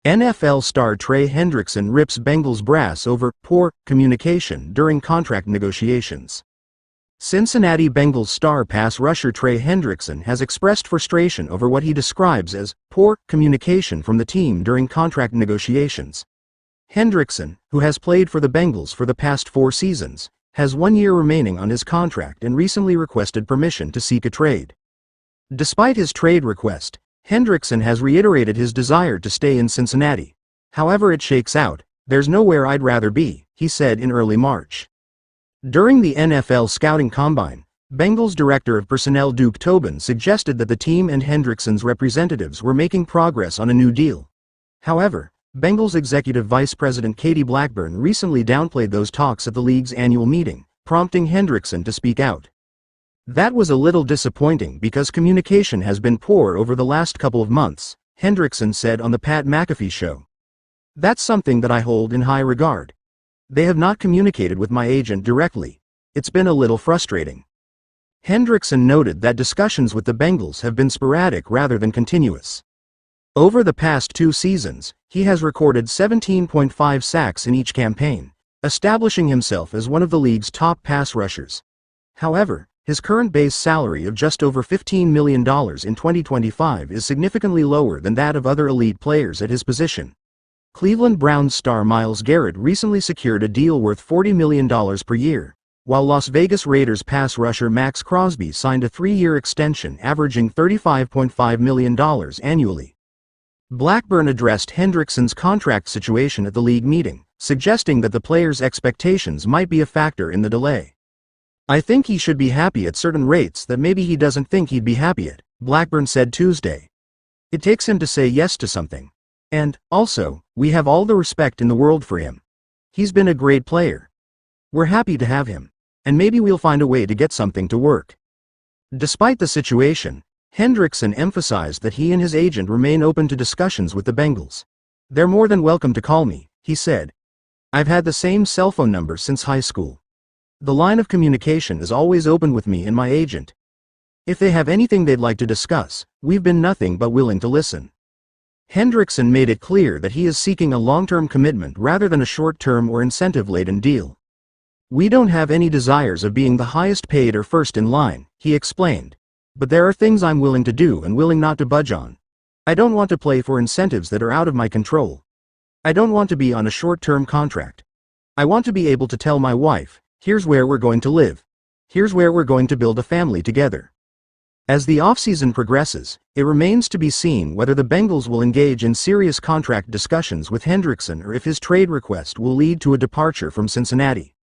NFL star Trey Hendrickson rips Bengals brass over poor communication during contract negotiations. Cincinnati Bengals star pass rusher Trey Hendrickson has expressed frustration over what he describes as poor communication from the team during contract negotiations. Hendrickson, who has played for the Bengals for the past 4 seasons, has 1 year remaining on his contract and recently requested permission to seek a trade. Despite his trade request, Hendrickson has reiterated his desire to stay in Cincinnati. "However it shakes out, there's nowhere I'd rather be," he said in early March. During the NFL Scouting Combine, Bengals Director of Personnel Duke Tobin suggested that the team and Hendrickson's representatives were making progress on a new deal. However, Bengals Executive Vice President Katie Blackburn recently downplayed those talks at the league's annual meeting, prompting Hendrickson to speak out. "That was a little disappointing because communication has been poor over the last couple of months," Hendrickson said on the Pat McAfee Show. "That's something that I hold in high regard. They have not communicated with my agent directly. It's been a little frustrating." Hendrickson noted that discussions with the Bengals have been sporadic rather than continuous. Over the past 2 seasons, he has recorded 17.5 sacks in each campaign, establishing himself as one of the league's top pass rushers. However, his current base salary of just over $15 million in 2025 is significantly lower than that of other elite players at his position. Cleveland Browns star Myles Garrett recently secured a deal worth $40 million per year, while Las Vegas Raiders pass rusher Max Crosby signed a 3-year extension averaging $35.5 million annually. Blackburn addressed Hendrickson's contract situation at the league meeting, suggesting that the player's expectations might be a factor in the delay. "I think he should be happy at certain rates that maybe he doesn't think he'd be happy at," Blackburn said Tuesday. "It takes him to say yes to something. And, also, we have all the respect in the world for him. He's been a great player. We're happy to have him. And maybe we'll find a way to get something to work." Despite the situation, Hendrickson emphasized that he and his agent remain open to discussions with the Bengals. "They're more than welcome to call me," he said. "I've had the same cell phone number since high school. The line of communication is always open with me and my agent. If they have anything they'd like to discuss, we've been nothing but willing to listen." Hendrickson made it clear that he is seeking a long-term commitment rather than a short-term or incentive-laden deal. "We don't have any desires of being the highest paid or first in line," he explained. "But there are things I'm willing to do and willing not to budge on. I don't want to play for incentives that are out of my control. I don't want to be on a short-term contract. I want to be able to tell my wife, here's where we're going to live. Here's where we're going to build a family together." As the offseason progresses, it remains to be seen whether the Bengals will engage in serious contract discussions with Hendrickson or if his trade request will lead to a departure from Cincinnati.